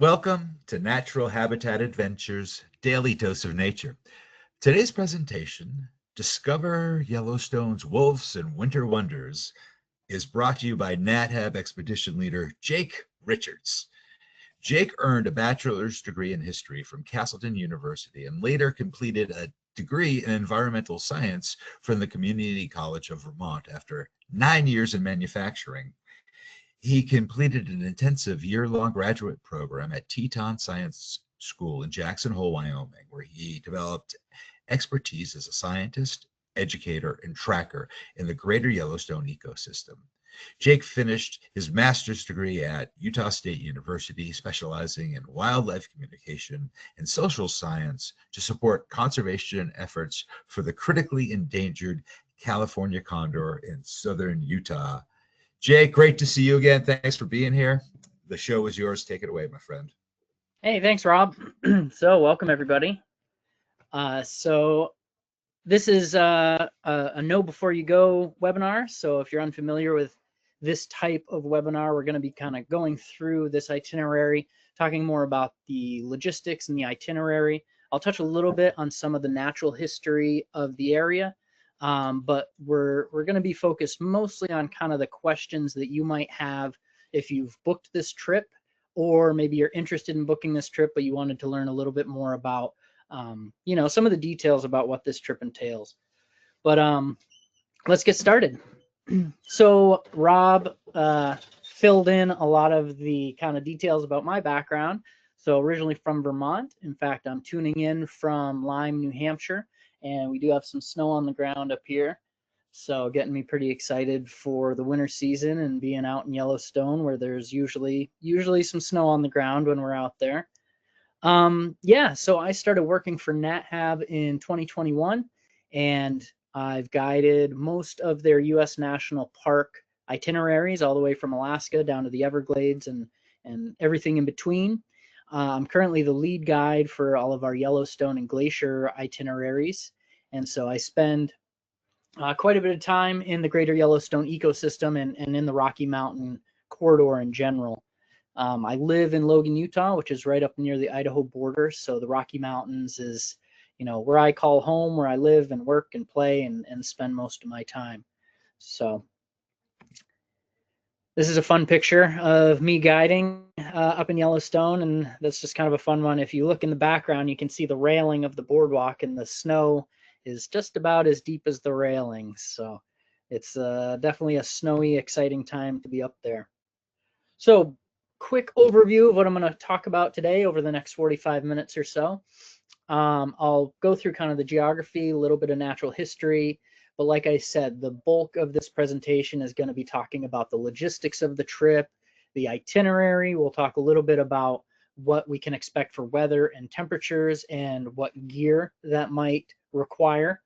Welcome to Natural Habitat Adventures Daily Dose of Nature. Today's presentation, Discover Yellowstone's Wolves and Winter Wonders, is brought to you by NatHab Expedition Leader Jake Richards. Jake earned a bachelor's degree in history from Castleton University and later completed a degree in environmental science from the Community College of Vermont after 9 years in manufacturing. He completed an intensive year-long graduate program at Teton Science School in Jackson Hole, Wyoming, where he developed expertise as a scientist, educator, and tracker in the greater Yellowstone ecosystem. Jake finished his master's degree at Utah State University, specializing in wildlife communication and social science to support conservation efforts for the critically endangered California condor in southern Utah. Jake, great to see you again. Thanks for being here. The show is yours. Take it away, my friend. Hey, thanks, Rob. So welcome, everybody. So this is a know before you go webinar. So if you're unfamiliar with this type of webinar, we're going to be kind of going through this itinerary, talking more about the logistics and the itinerary. I'll touch a little bit on some of the natural history of the area. But we're going to be focused mostly on kind of the questions that you might have if you've booked this trip, or maybe you're interested in booking this trip, but you wanted to learn a little bit more about, some of the details about what this trip entails. But let's get started. So Rob filled in a lot of the kind of details about my background. So originally from Vermont. In fact, I'm tuning in from Lyme, New Hampshire. And we do have some snow on the ground up here, so getting me pretty excited for the winter season and being out in Yellowstone, where there's usually some snow on the ground when we're out there. So I started working for NatHab in 2021, and I've guided most of their U.S. National Park itineraries, all the way from Alaska down to the Everglades and everything in between. I'm currently the lead guide for all of our Yellowstone and glacier itineraries. And so I spend quite a bit of time in the greater Yellowstone ecosystem and in the Rocky Mountain corridor in general. I live in Logan, Utah, which is right up near the Idaho border. So the Rocky Mountains is, where I call home, where I live and work and play and spend most of my time. So this is a fun picture of me guiding up in Yellowstone, and that's just kind of a fun one. If you look in the background, you can see the railing of the boardwalk, and the snow is just about as deep as the railing. So it's definitely a snowy, exciting time to be up there. So quick overview of what I'm going to talk about today over the next 45 minutes or so. I'll go through kind of the geography, a little bit of natural history. But like I said, the bulk of this presentation is going to be talking about the logistics of the trip, the itinerary. We'll talk a little bit about what we can expect for weather and temperatures and what gear that might require.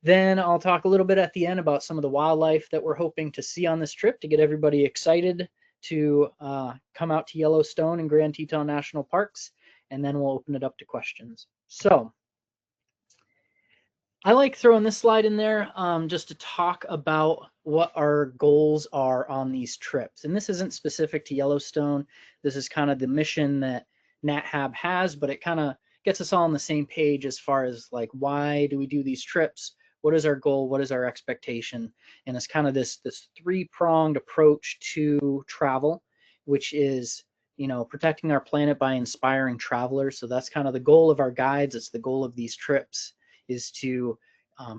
Then I'll talk a little bit at the end about some of the wildlife that we're hoping to see on this trip to get everybody excited to come out to Yellowstone and Grand Teton National Parks. And then we'll open it up to questions. So I like throwing this slide in there just to talk about what our goals are on these trips. And this isn't specific to Yellowstone. This is kind of the mission that NatHab has, but it kind of gets us all on the same page as far as like, why do we do these trips? What is our goal? What is our expectation? And it's kind of this three-pronged approach to travel, which is, protecting our planet by inspiring travelers. So that's kind of the goal of our guides. It's the goal of these trips, is to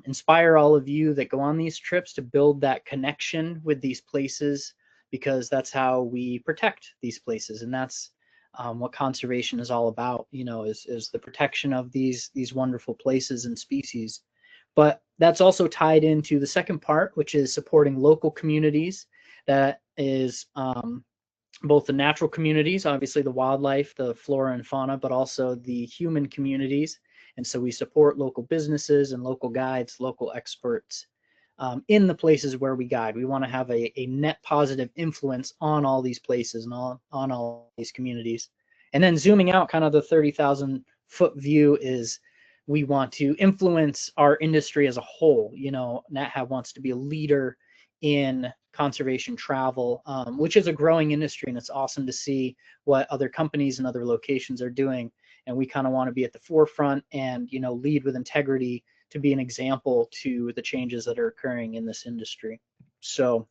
inspire all of you that go on these trips to build that connection with these places, because that's how we protect these places. And that's what conservation is all about, is the protection of these wonderful places and species. But that's also tied into the second part, which is supporting local communities. That is both the natural communities, obviously the wildlife, the flora and fauna, but also the human communities. And so we support local businesses and local guides, local experts in the places where we guide. We want to have a net positive influence on all these places and on all these communities. And then zooming out, kind of the 30,000 foot view, is we want to influence our industry as a whole. NatHab wants to be a leader in conservation travel, which is a growing industry, and it's awesome to see what other companies and other locations are doing. And we kind of want to be at the forefront and, you know, lead with integrity to be an example to the changes that are occurring in this industry. So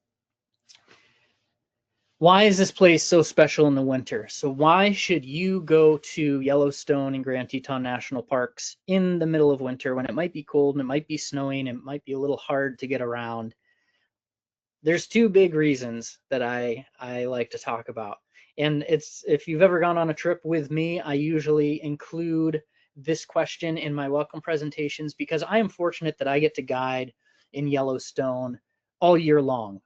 why is this place so special in the winter? So why should you go to Yellowstone and Grand Teton National Parks in the middle of winter when it might be cold and it might be snowing and it might be a little hard to get around? There's two big reasons that I like to talk about. And it's, if you've ever gone on a trip with me, I usually include this question in my welcome presentations because I am fortunate that I get to guide in Yellowstone all year long.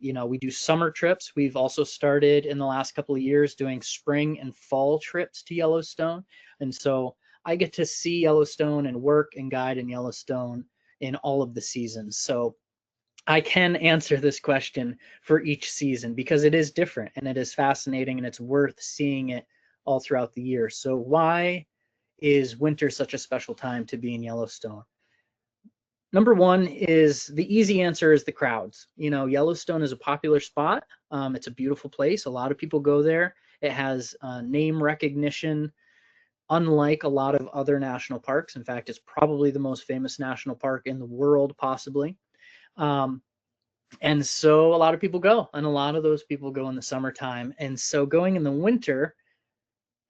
You know, we do summer trips. We've also started in the last couple of years doing spring and fall trips to Yellowstone. And so I get to see Yellowstone and work and guide in Yellowstone in all of the seasons. So I can answer this question for each season because it is different and it is fascinating and it's worth seeing it all throughout the year. So why is winter such a special time to be in Yellowstone? Number one is the easy answer is the crowds. You know, Yellowstone is a popular spot. It's a beautiful place. A lot of people go there. It has name recognition, unlike a lot of other national parks. In fact, it's probably the most famous national park in the world, possibly. And so a lot of people go, and a lot of those people go in the summertime. And so going in the winter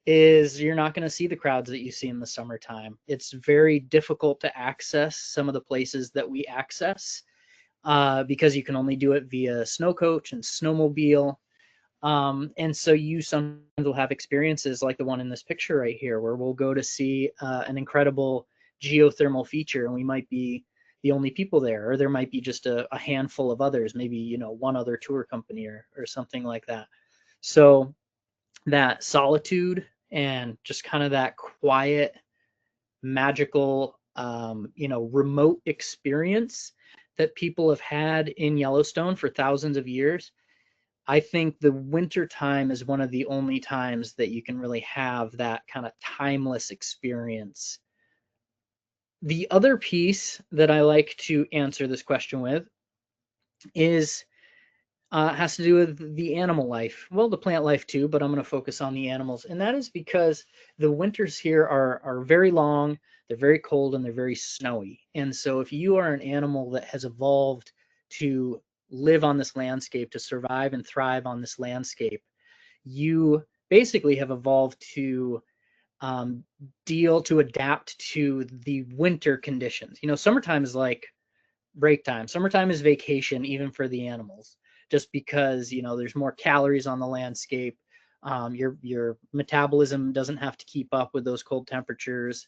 is you're not going to see the crowds that you see in the summertime. It's very difficult to access some of the places that we access because you can only do it via snowcoach and snowmobile. And so you sometimes will have experiences like the one in this picture right here, where we'll go to see an incredible geothermal feature, and we might be the only people there, or there might be just a handful of others, maybe, you know, one other tour company or something like that. So that solitude and just kind of that quiet, magical, you know, remote experience that people have had in Yellowstone for thousands of years. I think the winter time is one of the only times that you can really have that kind of timeless experience. The other piece that I like to answer this question with is has to do with the animal life. Well, the plant life too, but I'm going to focus on the animals. And that is because the winters here are very long, they're very cold, and they're very snowy. And so if you are an animal that has evolved to live on this landscape, to survive and thrive on this landscape, you basically have evolved to to adapt to the winter conditions. You know, summertime is like break time. Summertime is vacation, even for the animals, just because, you know, there's more calories on the landscape. Your metabolism doesn't have to keep up with those cold temperatures,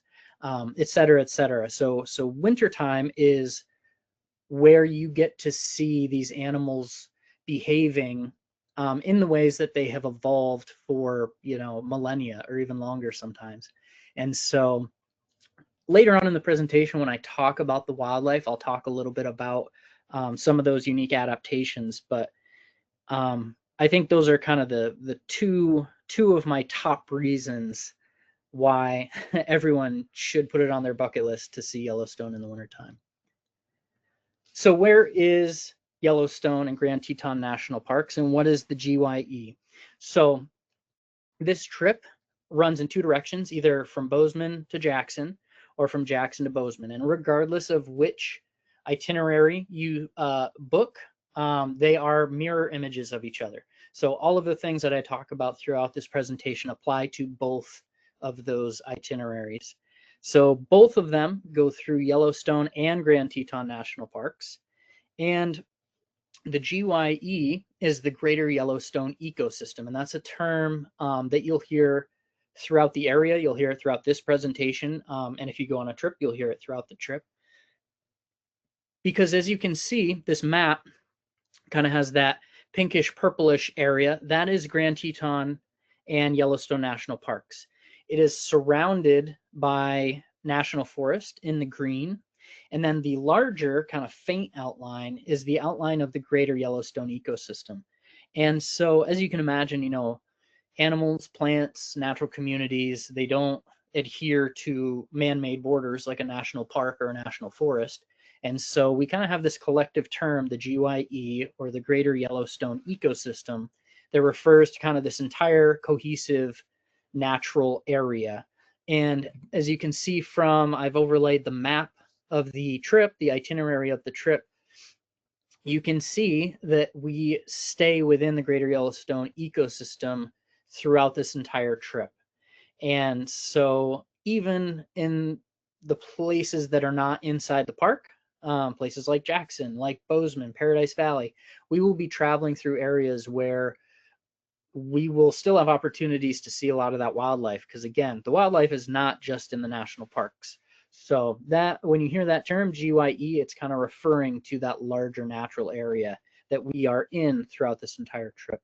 et cetera, et cetera. So wintertime is where you get to see these animals behaving in the ways that they have evolved for, you know, millennia or even longer sometimes. And so later on in the presentation, when I talk about the wildlife, I'll talk a little bit about some of those unique adaptations. But I think those are kind of the two of my top reasons why everyone should put it on their bucket list to see Yellowstone in the wintertime. So where is Yellowstone and Grand Teton National Parks, and what is the GYE? So this trip runs in two directions, either from Bozeman to Jackson or from Jackson to Bozeman. And regardless of which itinerary you book, they are mirror images of each other. So all of the things that I talk about throughout this presentation apply to both of those itineraries. So both of them go through Yellowstone and Grand Teton National Parks. And the GYE is the Greater Yellowstone Ecosystem. And that's a term that you'll hear throughout the area. You'll hear it throughout this presentation. And if you go on a trip, you'll hear it throughout the trip. Because as you can see, this map kind of has that pinkish purplish area. That is Grand Teton and Yellowstone National Parks. It is surrounded by national forest in the green. And then the larger kind of faint outline is the outline of the Greater Yellowstone Ecosystem. And so as you can imagine, you know, animals, plants, natural communities, they don't adhere to man-made borders like a national park or a national forest. And so we kind of have this collective term, the GYE, or the Greater Yellowstone Ecosystem, that refers to kind of this entire cohesive natural area. And as you can see from, I've overlaid the map of the trip, the itinerary of the trip, you can see that we stay within the Greater Yellowstone ecosystem throughout this entire trip. And so even in the places that are not inside the park, places like Jackson, like Bozeman, Paradise Valley, we will be traveling through areas where we will still have opportunities to see a lot of that wildlife, because again, the wildlife is not just in the national parks. So that when you hear that term GYE, it's kind of referring to that larger natural area that we are in throughout this entire trip.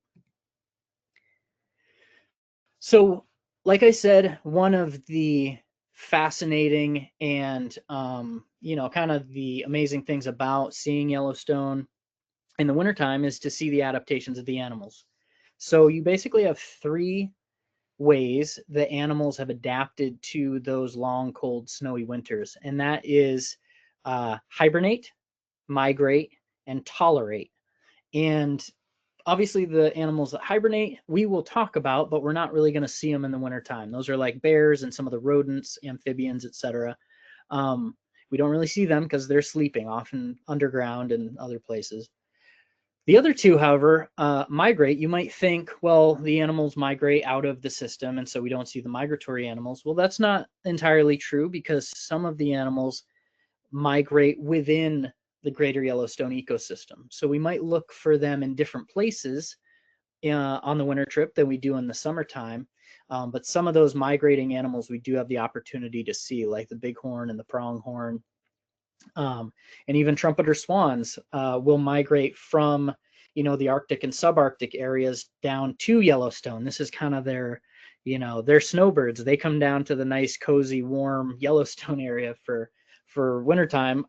So like I said, one of the fascinating and kind of the amazing things about seeing Yellowstone in the wintertime is to see the adaptations of the animals. So you basically have three ways that animals have adapted to those long, cold, snowy winters, and that is hibernate, migrate, and tolerate. And obviously the animals that hibernate we will talk about, but we're not really going to see them in the wintertime. Those are like bears and some of the rodents, amphibians, etc. We don't really see them because they're sleeping, often underground and other places. The other two, however, migrate. You might think, well, the animals migrate out of the system, and so we don't see the migratory animals. Well, that's not entirely true, because some of the animals migrate within the Greater Yellowstone ecosystem. So we might look for them in different places on the winter trip than we do in the summertime. But some of those migrating animals we do have the opportunity to see, like the bighorn and the pronghorn. And even trumpeter swans will migrate from, the Arctic and subarctic areas down to Yellowstone. This is kind of they're snowbirds. They come down to the nice, cozy, warm Yellowstone area for wintertime,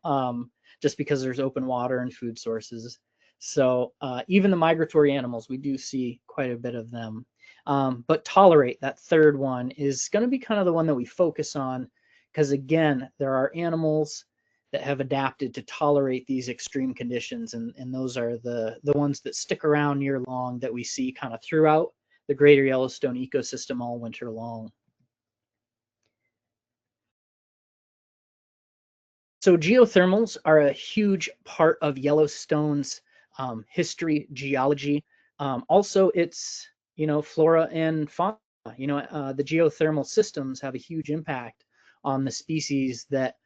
just because there's open water and food sources. So even the migratory animals, we do see quite a bit of them. But tolerate, that third one, is going to be kind of the one that we focus on, because again, there are animals that have adapted to tolerate these extreme conditions, and those are the ones that stick around year long, that we see kind of throughout the Greater Yellowstone ecosystem all winter long. So geothermals are a huge part of Yellowstone's history, geology. Also, it's, flora and fauna. The geothermal systems have a huge impact on the species that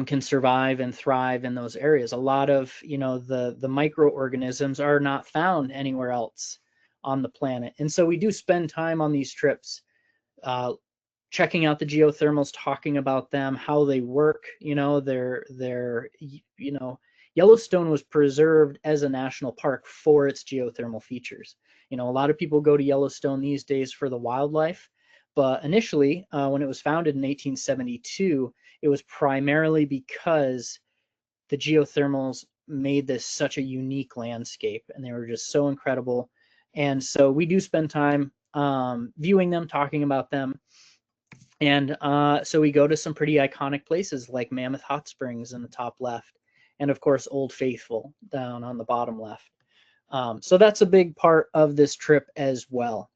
can survive and thrive in those areas. A lot of, the microorganisms are not found anywhere else on the planet. And so we do spend time on these trips checking out the geothermals, talking about them, how they work. Yellowstone was preserved as a national park for its geothermal features. A lot of people go to Yellowstone these days for the wildlife, but initially, when it was founded in 1872, it was primarily because the geothermals made this such a unique landscape, and they were just so incredible. And so we do spend time viewing them, talking about them. And so we go to some pretty iconic places like Mammoth Hot Springs in the top left, and of course Old Faithful down on the bottom left. So that's a big part of this trip as well.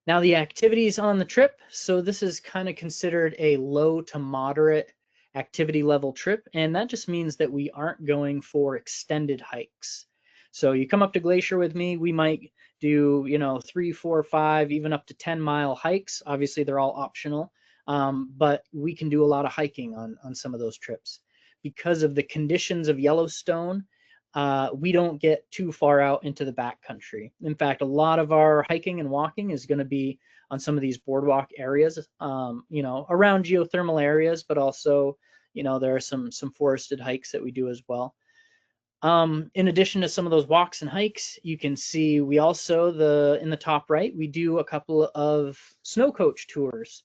Now the activities on the trip. So this is kind of considered a low to moderate activity level trip, and that just means that we aren't going for extended hikes. So you come up to Glacier with me, we might do 3, 4, 5, even up to 10-mile hikes. Obviously they're all optional, but we can do a lot of hiking on some of those trips. Because of the conditions of Yellowstone, we don't get too far out into the backcountry. In fact, a lot of our hiking and walking is going to be on some of these boardwalk areas, around geothermal areas, but also, there are some forested hikes that we do as well. In addition to some of those walks and hikes, you can see we also, in the top right, we do a couple of snowcoach tours.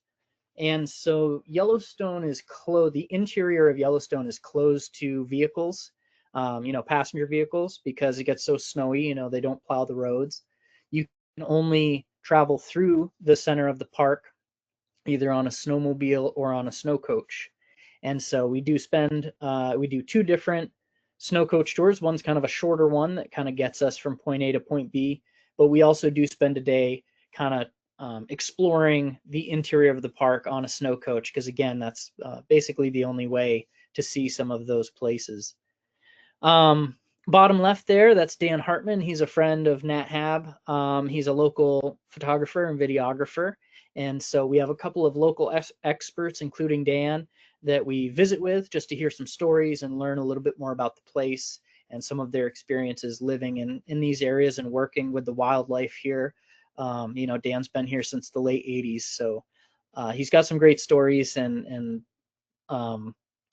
And so Yellowstone is closed, the interior of Yellowstone is closed to vehicles, passenger vehicles, because it gets so snowy, they don't plow the roads. You can only travel through the center of the park either on a snowmobile or on a snowcoach. And so we do two different snow coach tours. One's kind of a shorter one that kind of gets us from point A to point B, but we also do spend a day kind of exploring the interior of the park on a snow coach, because again, that's basically the only way to see some of those places. Bottom left there, that's Dan Hartman. He's a friend of Nat Hab. He's a local photographer and videographer. And so we have a couple of local experts, including Dan, that we visit with just to hear some stories and learn a little bit more about the place and some of their experiences living in these areas and working with the wildlife here. You know, Dan's been here since the late 80s, so he's got some great stories, and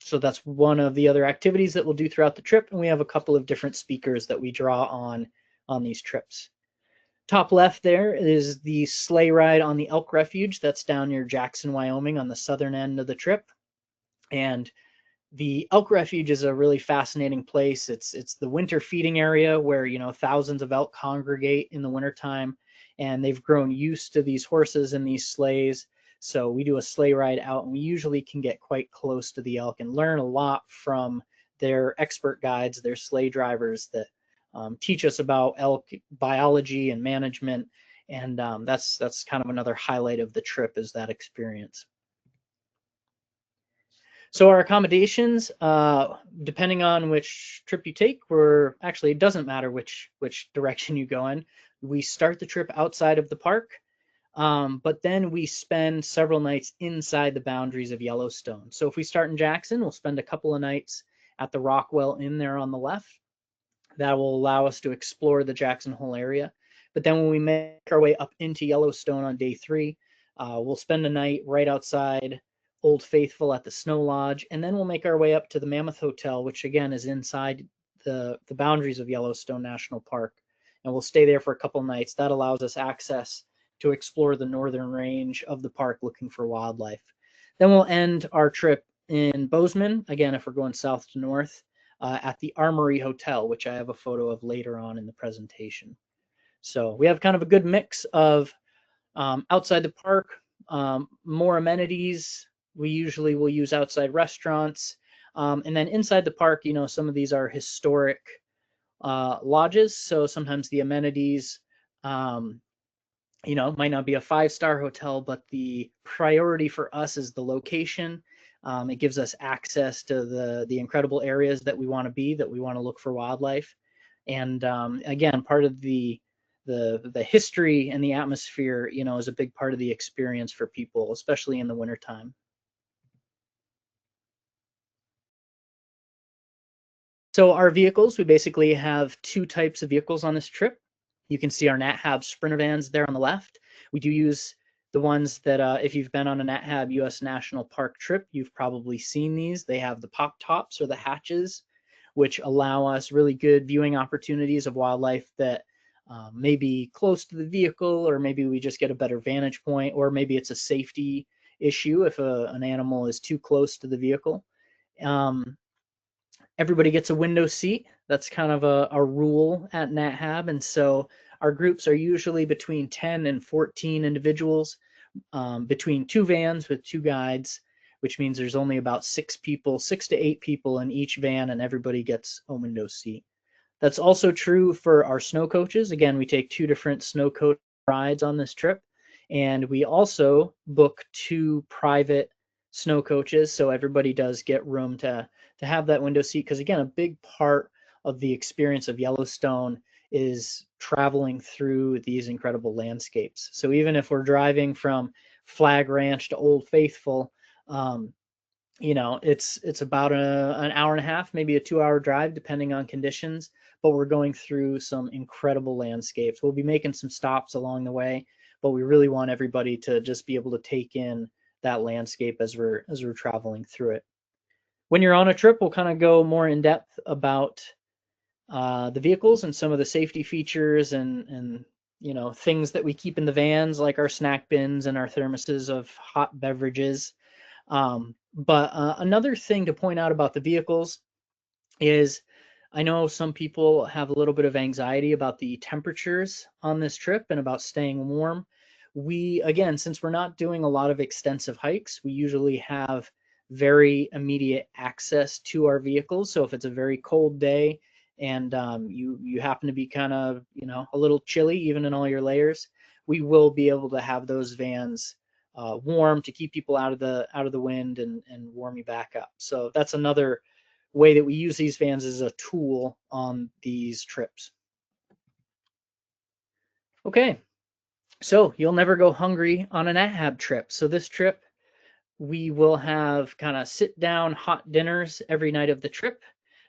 so that's one of the other activities that we'll do throughout the trip. And we have a couple of different speakers that we draw on these trips. Top left there is the sleigh ride on the elk refuge. That's down near Jackson, Wyoming, on the southern end of the trip. And the elk refuge is a really fascinating place. It's the winter feeding area where, you know, thousands of elk congregate in the wintertime, and they've grown used to these horses and these sleighs. So we do a sleigh ride out, and we usually can get quite close to the elk and learn a lot from their expert guides, their sleigh drivers that teach us about elk biology and management. And that's kind of another highlight of the trip, is that experience. So our accommodations, depending on which trip you take, actually, it doesn't matter which direction you go in. We start the trip outside of the park, but then we spend several nights inside the boundaries of Yellowstone. So if we start in Jackson, we'll spend a couple of nights at the Rockwell Inn there on the left. That will allow us to explore the Jackson Hole area. But then when we make our way up into Yellowstone on day 3, we'll spend a night right outside Old Faithful at the Snow Lodge, and then we'll make our way up to the Mammoth Hotel, which again is inside the boundaries of Yellowstone National Park, and we'll stay there for a couple nights. That allows us access to explore the northern range of the park looking for wildlife. Then we'll end our trip in Bozeman, again if we're going south to north, at the Armory Hotel, which I have a photo of later on in the presentation. So we have kind of a good mix of outside the park, more amenities. We usually will use outside restaurants. And then inside the park, you know, some of these are historic lodges. So sometimes the amenities, you know, might not be a 5-star hotel, but the priority for us is the location. It gives us access to the incredible areas that we want to be, that we want to look for wildlife. And again, part of the history and the atmosphere, you know, is a big part of the experience for people, especially in the wintertime. So our vehicles, we basically have 2 types of vehicles on this trip. You can see our Nat Hab Sprinter vans there on the left. We do use the ones that, if you've been on a Nat Hab U.S. National Park trip, you've probably seen these. They have the pop tops or the hatches, which allow us really good viewing opportunities of wildlife that may be close to the vehicle, or maybe we just get a better vantage point, or maybe it's a safety issue if an animal is too close to the vehicle. Everybody gets a window seat. That's kind of a rule at Nat Hab, and so our groups are usually between 10 and 14 individuals, between 2 vans with 2 guides, which means there's only about 6 to 8 people in each van, and everybody gets a window seat. That's also true for our snow coaches. Again, we take 2 different snow coach rides on this trip, and we also book 2 private snow coaches, so everybody does get room to have that window seat, because again, a big part of the experience of Yellowstone is traveling through these incredible landscapes. So even if we're driving from Flag Ranch to Old Faithful, you know, it's about an hour and a half, maybe a 2-hour drive, depending on conditions, but we're going through some incredible landscapes. We'll be making some stops along the way, but we really want everybody to just be able to take in that landscape as we're traveling through it. When you're on a trip, we'll kind of go more in depth about the vehicles and some of the safety features and you know, things that we keep in the vans, like our snack bins and our thermoses of hot beverages. But another thing to point out about the vehicles is, I know some people have a little bit of anxiety about the temperatures on this trip and about staying warm. We, again, since we're not doing a lot of extensive hikes, we usually have very immediate access to our vehicles. So if it's a very cold day and you happen to be kind of, you know, a little chilly even in all your layers, we will be able to have those vans warm to keep people out of the wind and warm you back up. So that's another way that we use these vans as a tool on these trips. Okay, so you'll never go hungry on an AHAB trip. So this trip, we will have kind of sit down hot dinners every night of the trip.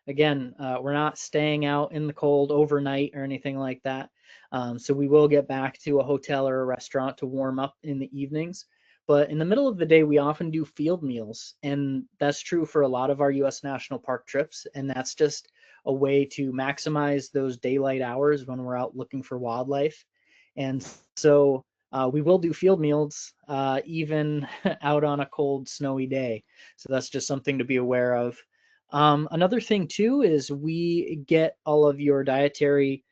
Again, we're not staying out in the cold overnight or anything like that. So we will get back to a hotel or a restaurant to warm up in the evenings. But in the middle of the day, we often do field meals. And that's true for a lot of our US National Park trips. And that's just a way to maximize those daylight hours when we're out looking for wildlife. And so we will do field meals even out on a cold, snowy day. So that's just something to be aware of. Another thing too is we get all of your dietary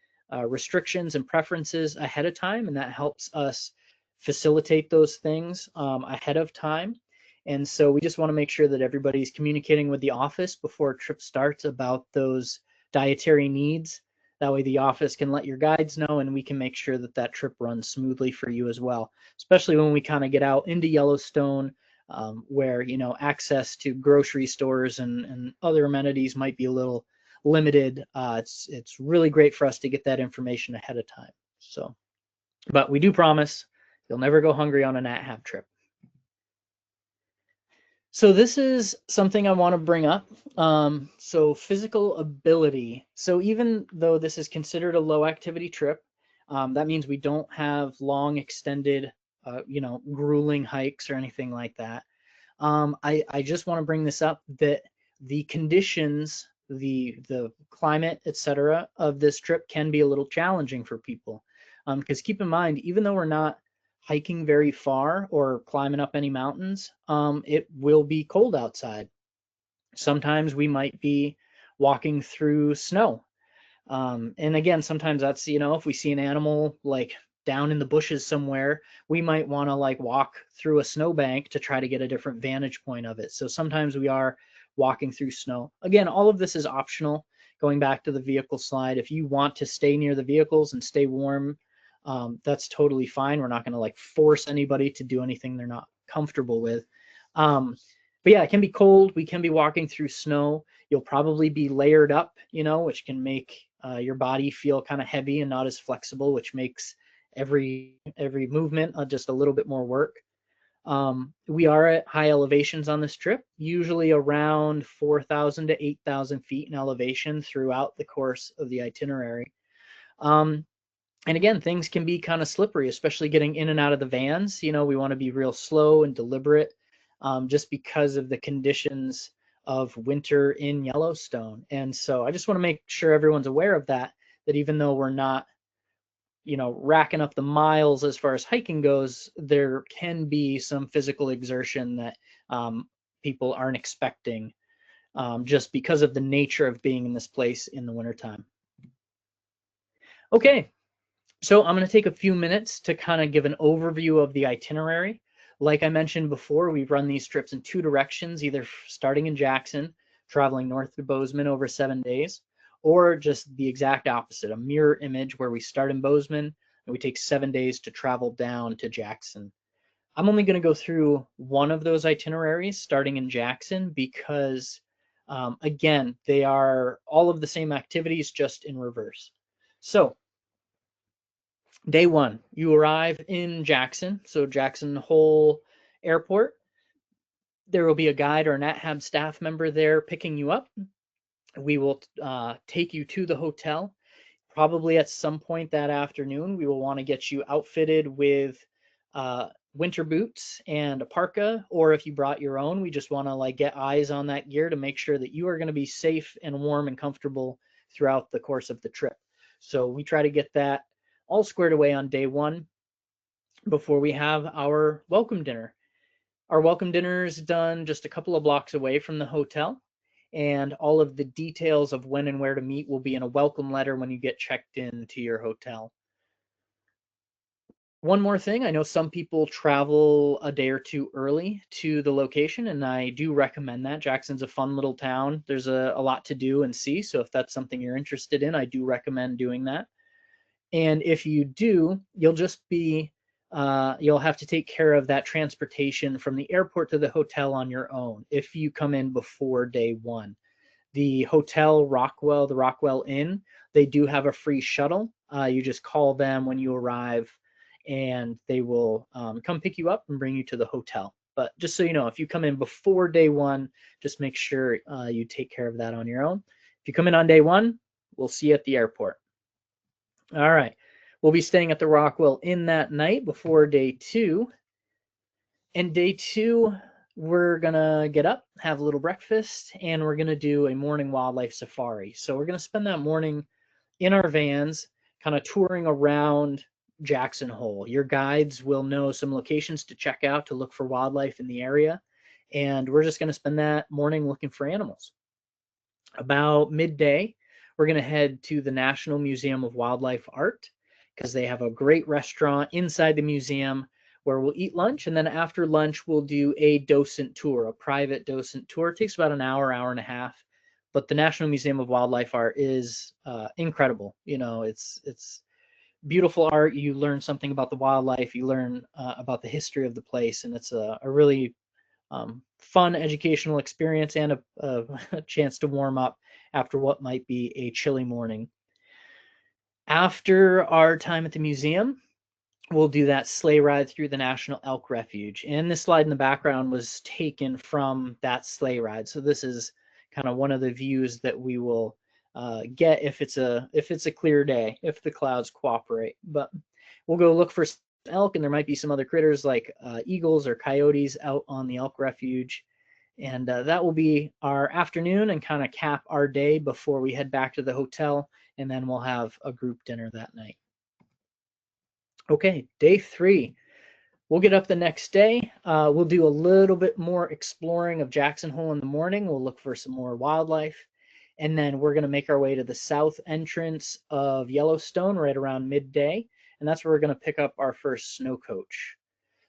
restrictions and preferences ahead of time, and that helps us facilitate those things ahead of time. And so we just want to make sure that everybody's communicating with the office before a trip starts about those dietary needs. That way the office can let your guides know, and we can make sure that that trip runs smoothly for you as well, especially when we kind of get out into Yellowstone, where, you know, access to grocery stores and other amenities might be a little limited. It's really great for us to get that information ahead of time. So, but we do promise you'll never go hungry on an AHAB trip. So this is something I want to bring up. So physical ability. So even though this is considered a low activity trip, that means we don't have long extended, you know, grueling hikes or anything like that. I just want to bring this up that the conditions, the climate, etc., of this trip can be a little challenging for people. Because keep in mind, even though we're not hiking very far or climbing up any mountains, it will be cold outside. Sometimes we might be walking through snow. And again, sometimes that's, you know, if we see an animal like down in the bushes somewhere, we might want to like walk through a snowbank to try to get a different vantage point of it. So sometimes we are walking through snow. Again, all of this is optional. Going back to the vehicle slide, if you want to stay near the vehicles and stay warm, that's totally fine. We're not going to like force anybody to do anything they're not comfortable with. But yeah, it can be cold. We can be walking through snow. You'll probably be layered up, you know, which can make your body feel kind of heavy and not as flexible, which makes every movement just a little bit more work. We are at high elevations on this trip, usually around 4,000 to 8,000 feet in elevation throughout the course of the itinerary. And again, things can be kind of slippery, especially getting in and out of the vans. You know, we want to be real slow and deliberate, just because of the conditions of winter in Yellowstone. And so I just want to make sure everyone's aware of that, that even though we're not, you know, racking up the miles as far as hiking goes, there can be some physical exertion that people aren't expecting, just because of the nature of being in this place in the wintertime. Okay, so I'm going to take a few minutes to kind of give an overview of the itinerary. Like I mentioned before, we run these trips in two directions, either starting in Jackson, traveling north to Bozeman over 7 days, or just the exact opposite, a mirror image where we start in Bozeman and we take 7 days to travel down to Jackson. I'm only going to go through one of those itineraries, starting in Jackson, because again, they are all of the same activities, just in reverse. So day one, you arrive in Jackson, so Jackson Hole Airport. There will be a guide or an AHAB staff member there picking you up. We will take you to the hotel. Probably at some point that afternoon, we will want to get you outfitted with winter boots and a parka, or if you brought your own, we just want to like get eyes on that gear to make sure that you are going to be safe and warm and comfortable throughout the course of the trip. So we try to get that all squared away on day one before we have our welcome dinner. Our welcome dinner is done just a couple of blocks away from the hotel, and all of the details of when and where to meet will be in a welcome letter when you get checked in to your hotel. One more thing, I know some people travel a day or two early to the location, and I do recommend that. Jackson's a fun little town. There's a lot to do and see, so if that's something you're interested in, I do recommend doing that. And if you do, you'll have to take care of that transportation from the airport to the hotel on your own if you come in before day one. The hotel Rockwell, the Rockwell Inn, they do have a free shuttle. You just call them when you arrive, and they will come pick you up and bring you to the hotel. But just so you know, if you come in before day one, just make sure you take care of that on your own. If you come in on day one, we'll see you at the airport. All right. We'll be staying at the Rockwell Inn that night before day two. And day two, we're going to get up, have a little breakfast, and we're going to do a morning wildlife safari. So we're going to spend that morning in our vans, kind of touring around Jackson Hole. Your guides will know some locations to check out to look for wildlife in the area. And we're just going to spend that morning looking for animals. About midday, we're going to head to the National Museum of Wildlife Art because they have a great restaurant inside the museum where we'll eat lunch. And then after lunch, we'll do a docent tour, a private docent tour. It takes about an hour, hour and a half. But the National Museum of Wildlife Art is incredible. You know, it's beautiful art. You learn something about the wildlife. You learn about the history of the place. And it's a really fun educational experience and a chance to warm up after what might be a chilly morning. After our time at the museum, we'll do that sleigh ride through the National Elk Refuge. And this slide in the background was taken from that sleigh ride. So this is kind of one of the views that we will get if it's a clear day, if the clouds cooperate. But we'll go look for elk, and there might be some other critters like eagles or coyotes out on the elk refuge. And that will be our afternoon and kind of cap our day before we head back to the hotel. And then we'll have a group dinner that night. Okay, day three. We'll get up the next day. We'll do a little bit more exploring of Jackson Hole in the morning. We'll look for some more wildlife. And then we're going to make our way to the south entrance of Yellowstone right around midday. And that's where we're going to pick up our first snow coach.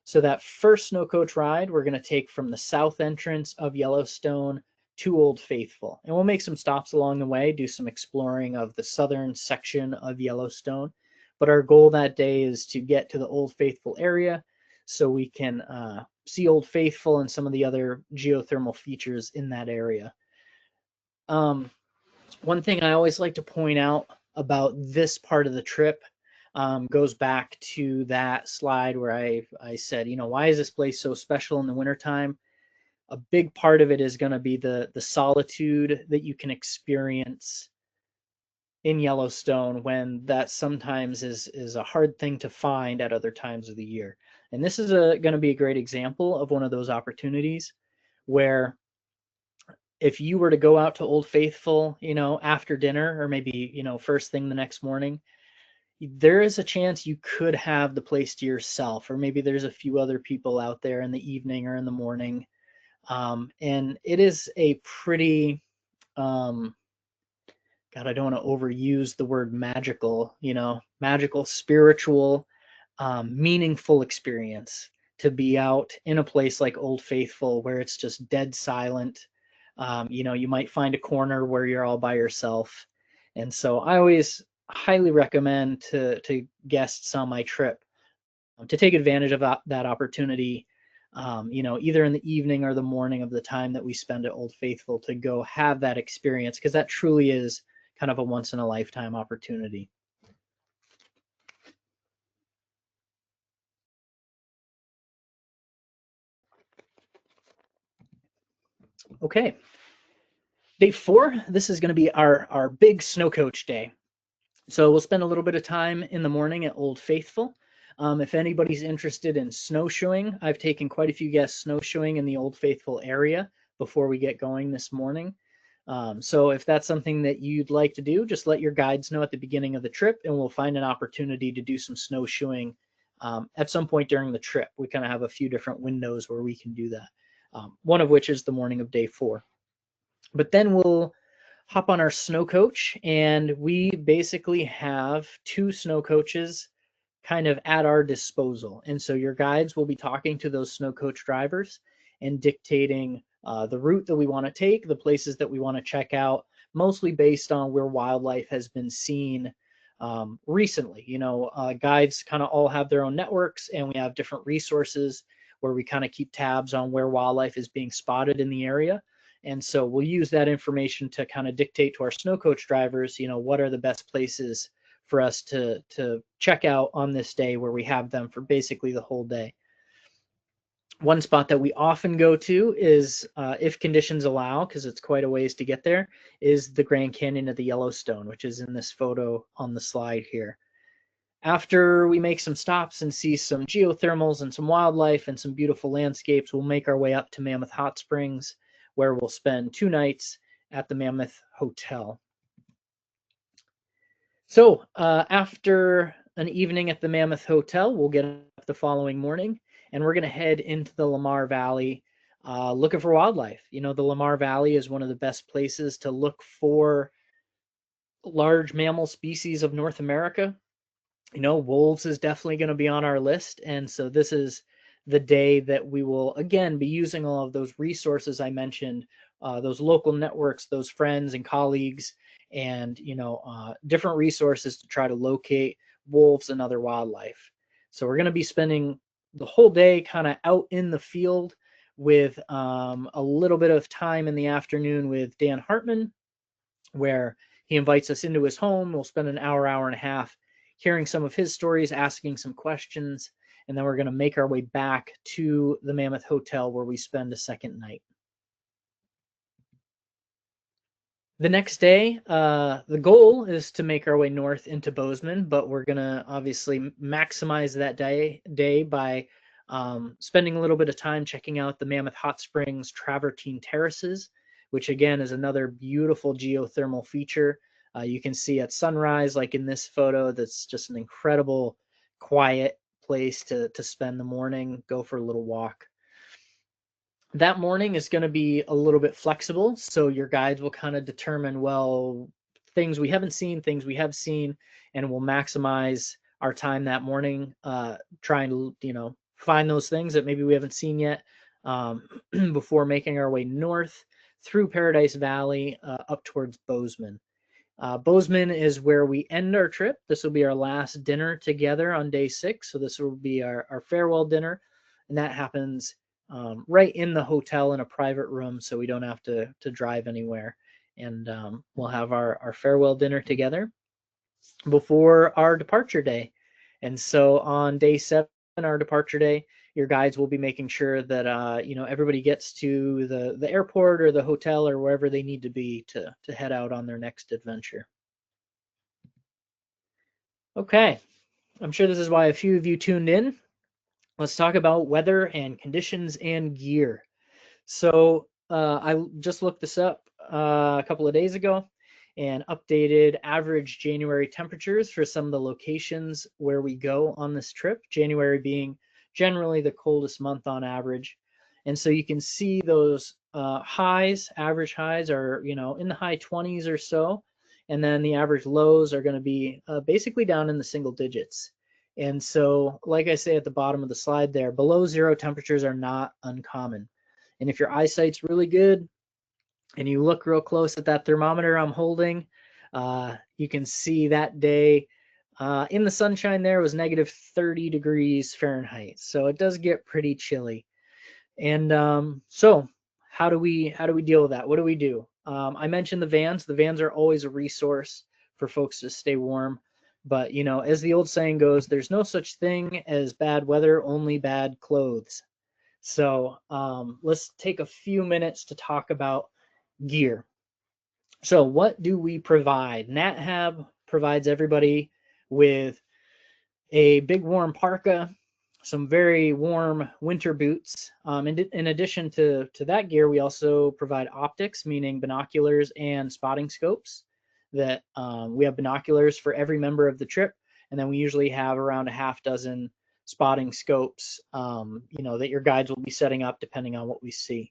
So that first snow coach ride, we're going to take from the south entrance of Yellowstone to Old Faithful. And we'll make some stops along the way, do some exploring of the southern section of Yellowstone. But our goal that day is to get to the Old Faithful area so we can see Old Faithful and some of the other geothermal features in that area. One thing I always like to point out about this part of the trip goes back to that slide where I said, you know, why is this place so special in the wintertime? A big part of it is going to be the solitude that you can experience in Yellowstone when that sometimes is a hard thing to find at other times of the year. And this is going to be a great example of one of those opportunities where if you were to go out to Old Faithful, you know, after dinner or maybe, you know, first thing the next morning, there is a chance you could have the place to yourself, or maybe there's a few other people out there in the evening or in the morning. And it is a pretty, God, I don't want to overuse the word magical, you know, magical, spiritual, meaningful experience to be out in a place like Old Faithful where it's just dead silent. You know, you might find a corner where you're all by yourself. And so I always highly recommend to guests on my trip to take advantage of that opportunity, you know, either in the evening or the morning of the time that we spend at Old Faithful to go have that experience, because that truly is kind of a once in a lifetime opportunity. Okay. Day four, this is going to be our big snow coach day. So we'll spend a little bit of time in the morning at Old Faithful. If anybody's interested in snowshoeing, I've taken quite a few guests snowshoeing in the Old Faithful area before we get going this morning. So if that's something that you'd like to do, just let your guides know at the beginning of the trip, and we'll find an opportunity to do some snowshoeing at some point during the trip. We kind of have a few different windows where we can do that, one of which is the morning of day four. But then we'll hop on our snow coach, and we basically have two snow coaches kind of at our disposal. And so your guides will be talking to those snow coach drivers and dictating the route that we want to take, the places that we want to check out, mostly based on where wildlife has been seen recently. Guides kind of all have their own networks, and we have different resources where we kind of keep tabs on where wildlife is being spotted in the area. And so we'll use that information to kind of dictate to our snow coach drivers, what are the best places for us to check out on this day, where we have them for basically the whole day. One spot that we often go to is, if conditions allow, because it's quite a ways to get there, is the Grand Canyon of the Yellowstone, which is in this photo on the slide here. After we make some stops and see some geothermals and some wildlife and some beautiful landscapes, we'll make our way up to Mammoth Hot Springs, where we'll spend 2 nights at the Mammoth Hotel. So after an evening at the Mammoth Hotel, we'll get up the following morning, and we're going to head into the Lamar Valley looking for wildlife. The Lamar Valley is one of the best places to look for large mammal species of North America. Wolves is definitely going to be on our list. And so this is the day that we will, again, be using all of those resources I mentioned, those local networks, those friends and colleagues, and, different resources to try to locate wolves and other wildlife. So we're going to be spending the whole day kind of out in the field with a little bit of time in the afternoon with Dan Hartman, where he invites us into his home. We'll spend an hour and a half hearing some of his stories, asking some questions, and then we're going to make our way back to the Mammoth Hotel, where we spend a second night. The next day, the goal is to make our way north into Bozeman, but we're going to obviously maximize that day by spending a little bit of time checking out the Mammoth Hot Springs Travertine Terraces, which again is another beautiful geothermal feature. You can see at sunrise, like in this photo, that's just an incredible, quiet place to spend the morning, go for a little walk. That morning is going to be a little bit flexible, so your guides will kind of determine, well, things we haven't seen, things we have seen, and we'll maximize our time that morning trying to, find those things that maybe we haven't seen yet before making our way north through Paradise Valley up towards Bozeman. Bozeman is where we end our trip. This will be our last dinner together on day 6. So this will be our farewell dinner. And that happens right in the hotel in a private room, so we don't have to drive anywhere. And we'll have our farewell dinner together before our departure day. And so on day 7, our departure day, your guides will be making sure that everybody gets to the airport or the hotel or wherever they need to be to head out on their next adventure. Okay, I'm sure this is why a few of you tuned in. Let's talk about weather and conditions and gear. So I just looked this up a couple of days ago and updated average January temperatures for some of the locations where we go on this trip, January being generally the coldest month on average. And so you can see those average highs are, in the high 20s or so. And then the average lows are going to be basically down in the single digits. And so, like I say at the bottom of the slide there, below 0 temperatures are not uncommon. And if your eyesight's really good and you look real close at that thermometer I'm holding, you can see that day in the sunshine there was negative 30 degrees Fahrenheit. So it does get pretty chilly. And so how do we deal with that? What do we do? I mentioned the vans. The vans are always a resource for folks to stay warm. But, as the old saying goes, there's no such thing as bad weather, only bad clothes. So let's take a few minutes to talk about gear. So what do we provide? NatHab provides everybody with a big warm parka, some very warm winter boots. In addition to that gear, we also provide optics, meaning binoculars and spotting scopes. That we have binoculars for every member of the trip, and then we usually have around a half dozen spotting scopes, that your guides will be setting up depending on what we see.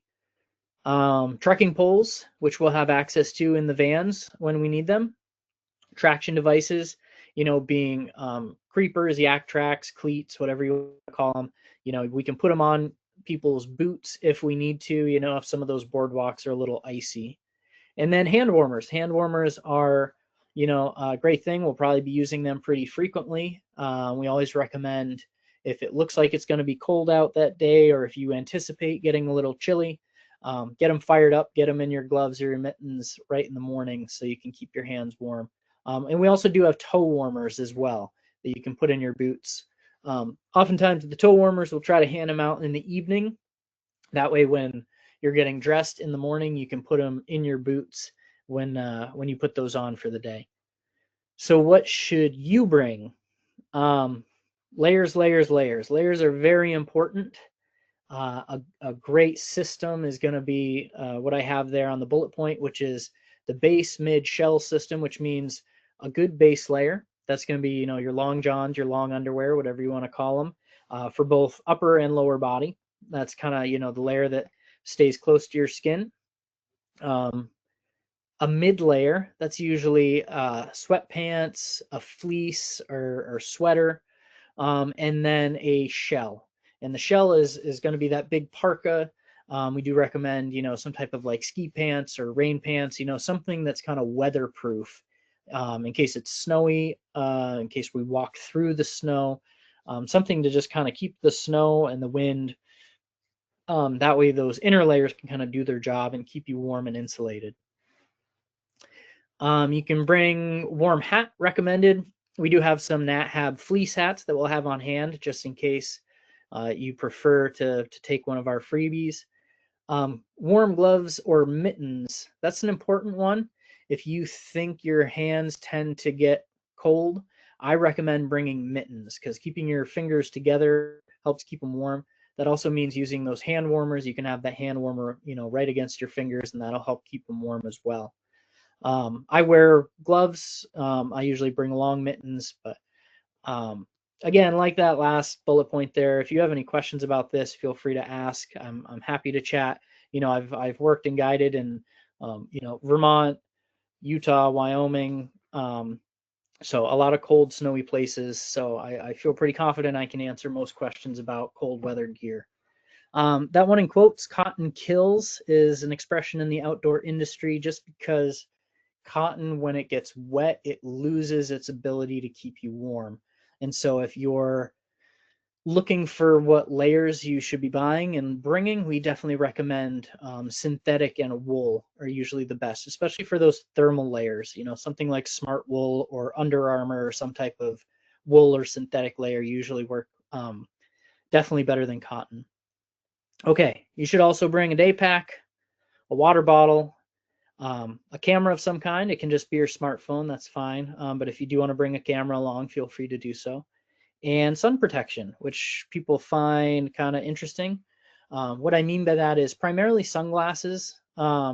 Trekking poles, which we'll have access to in the vans when we need them. Traction devices, being creepers, yak tracks, cleats, whatever you want to call them. You know, we can put them on people's boots if we need to, you know, if some of those boardwalks are a little icy. And then hand warmers. Hand warmers are, you know, a great thing. We'll probably be using them pretty frequently. We always recommend, if it looks like it's going to be cold out that day, or if you anticipate getting a little chilly, get them fired up, get them in your gloves or your mittens right in the morning so you can keep your hands warm. And we also do have toe warmers as well that you can put in your boots. Oftentimes the toe warmers, we'll try to hand them out in the evening. That way when you're getting dressed in the morning, you can put them in your boots when you put those on for the day. So what should you bring? Layers, layers, layers. Layers are very important. A great system is going to be what I have there on the bullet point, which is the base, mid, shell system, which means a good base layer. That's going to be, you know, your long johns, your long underwear, whatever you want to call them, for both upper and lower body. That's kind of, you know, the layer that stays close to your skin. A mid layer, that's usually sweatpants, a fleece or sweater, and then a shell. And the shell is going to be that big parka. We do recommend, you know, some type of like ski pants or rain pants, you know, something that's kind of weatherproof, in case it's snowy, in case we walk through the snow, something to just kind of keep the snow and the wind. That way those inner layers can kind of do their job and keep you warm and insulated. You can bring warm hat, recommended. We do have some Nat Hab fleece hats that we'll have on hand just in case you prefer to take one of our freebies. Warm gloves or mittens, that's an important one. If you think your hands tend to get cold, I recommend bringing mittens because keeping your fingers together helps keep them warm. That also means using those hand warmers. You can have that hand warmer, you know, right against your fingers, and that'll help keep them warm as well. I wear gloves. I usually bring long mittens, but again, like that last bullet point there, if you have any questions about this, feel free to ask. I'm happy to chat. You know, I've worked and guided in, you know, Vermont, Utah, Wyoming. So a lot of cold, snowy places. So I feel pretty confident I can answer most questions about cold weather gear. That one in quotes, cotton kills, is an expression in the outdoor industry just because cotton, when it gets wet, it loses its ability to keep you warm. And so if you're looking for what layers you should be buying and bringing, we definitely recommend synthetic and wool are usually the best, especially for those thermal layers. You know, something like Smart Wool or Under Armour or some type of wool or synthetic layer usually work definitely better than cotton. Okay, you should also bring a day pack, a water bottle, a camera of some kind. It can just be your smartphone, that's fine. But if you do want to bring a camera along, feel free to do so. And sun protection, which people find kind of interesting. What I mean by that is primarily sunglasses. A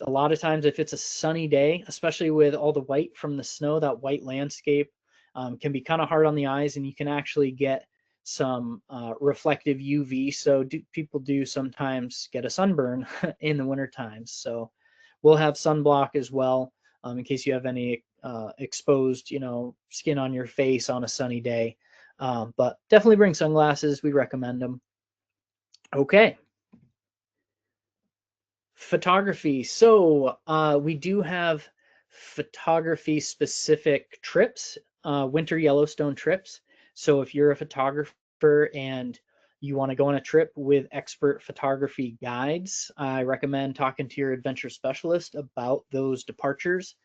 lot of times if it's a sunny day, especially with all the white from the snow, that white landscape can be kind of hard on the eyes, and you can actually get some reflective UV. So people do sometimes get a sunburn in the winter times. So we'll have sunblock as well, in case you have any exposed, you know, skin on your face on a sunny day. But definitely bring sunglasses. We recommend them. Okay. Photography. So we do have photography specific trips, winter Yellowstone trips. So if you're a photographer and you want to go on a trip with expert photography guides, I recommend talking to your adventure specialist about those departures.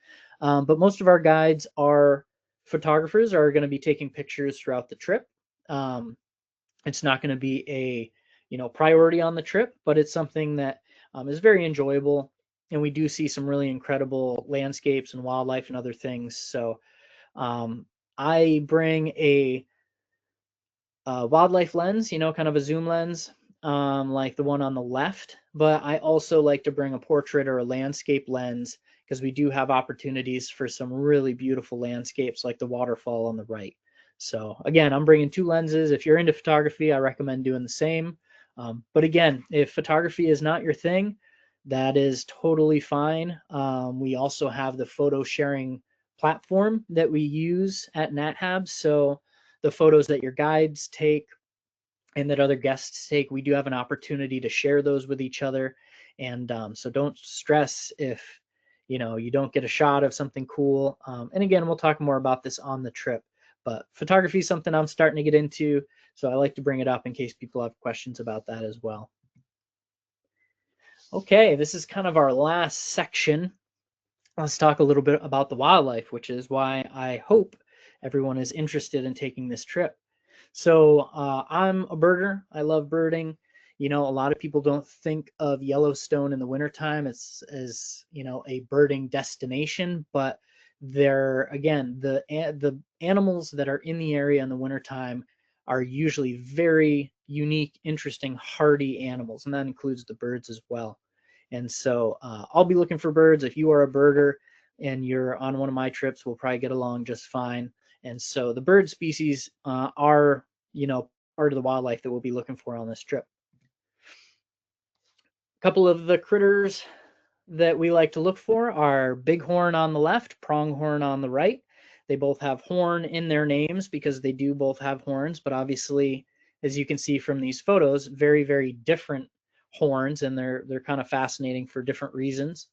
But most of our guides are photographers, are going to be taking pictures throughout the trip. It's not going to be a, you know, priority on the trip, but it's something that is very enjoyable, and we do see some really incredible landscapes and wildlife and other things. So I bring a wildlife lens, you know, kind of a zoom lens, like the one on the left, but I also like to bring a portrait or a landscape lens because we do have opportunities for some really beautiful landscapes like the waterfall on the right. So again, I'm bringing two lenses. If you're into photography, I recommend doing the same. But again, if photography is not your thing, that is totally fine. We also have the photo sharing platform that we use at NatHab. So the photos that your guides take and that other guests take, we do have an opportunity to share those with each other. And so don't stress if you don't get a shot of something cool. And again, we'll talk more about this on the trip. But photography is something I'm starting to get into, so I like to bring it up in case people have questions about that as well. Okay, this is kind of our last section. Let's talk a little bit about the wildlife, which is why I hope everyone is interested in taking this trip. So I'm a birder. I love birding. A lot of people don't think of Yellowstone in the wintertime as a birding destination, but the animals that are in the area in the wintertime are usually very unique, interesting, hardy animals, and that includes the birds as well. And so I'll be looking for birds. If you are a birder and you're on one of my trips, we'll probably get along just fine. And so the bird species are, part of the wildlife that we'll be looking for on this trip. A couple of the critters that we like to look for are bighorn on the left, pronghorn on the right. They both have horn in their names because they do both have horns, but obviously, as you can see from these photos, very, very different horns, and they're kind of fascinating for different reasons.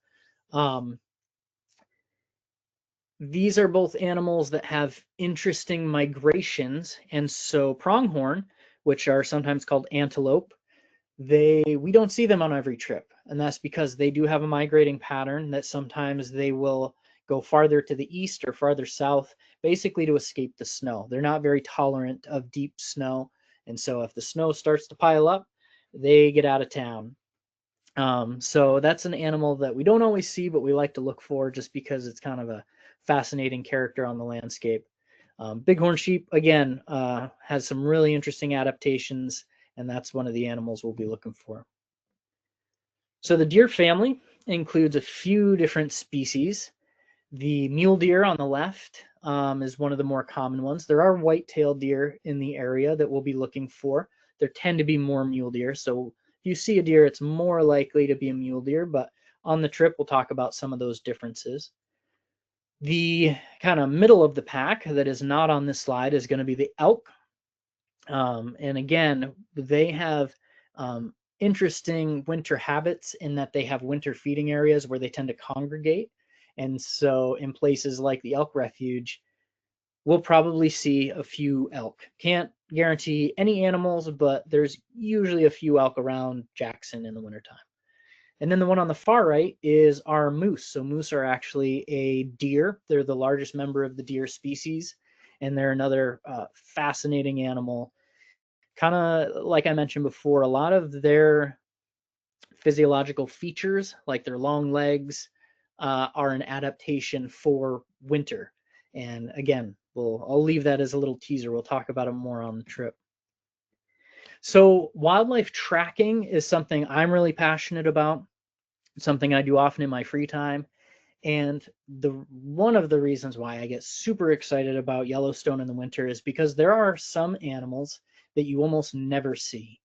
These are both animals that have interesting migrations, and so pronghorn, which are sometimes called antelope, we don't see them on every trip, and that's because they do have a migrating pattern that sometimes they will go farther to the east or farther south, basically to escape the snow. They're not very tolerant of deep snow, and so if the snow starts to pile up, they get out of town. So that's an animal that we don't always see, but we like to look for just because it's kind of a fascinating character on the landscape. Bighorn sheep, again, has some really interesting adaptations, and that's one of the animals we'll be looking for. So the deer family includes a few different species. The mule deer on the left is one of the more common ones. There are white-tailed deer in the area that we'll be looking for. There tend to be more mule deer, so if you see a deer, it's more likely to be a mule deer, but on the trip, we'll talk about some of those differences. The kind of middle of the pack that is not on this slide is going to be the elk. And again, they have interesting winter habits in that they have winter feeding areas where they tend to congregate. And so in places like the elk refuge, we'll probably see a few elk. Can't guarantee any animals, but there's usually a few elk around Jackson in the wintertime. And then the one on the far right is our moose. So moose are actually a deer. They're the largest member of the deer species, and they're another fascinating animal. Kind of like I mentioned before, a lot of their physiological features, like their long legs, are an adaptation for winter. And again, I'll leave that as a little teaser. We'll talk about it more on the trip. So wildlife tracking is something I'm really passionate about. It's something I do often in my free time. And one of the reasons why I get super excited about Yellowstone in the winter is because there are some animals that you almost never see,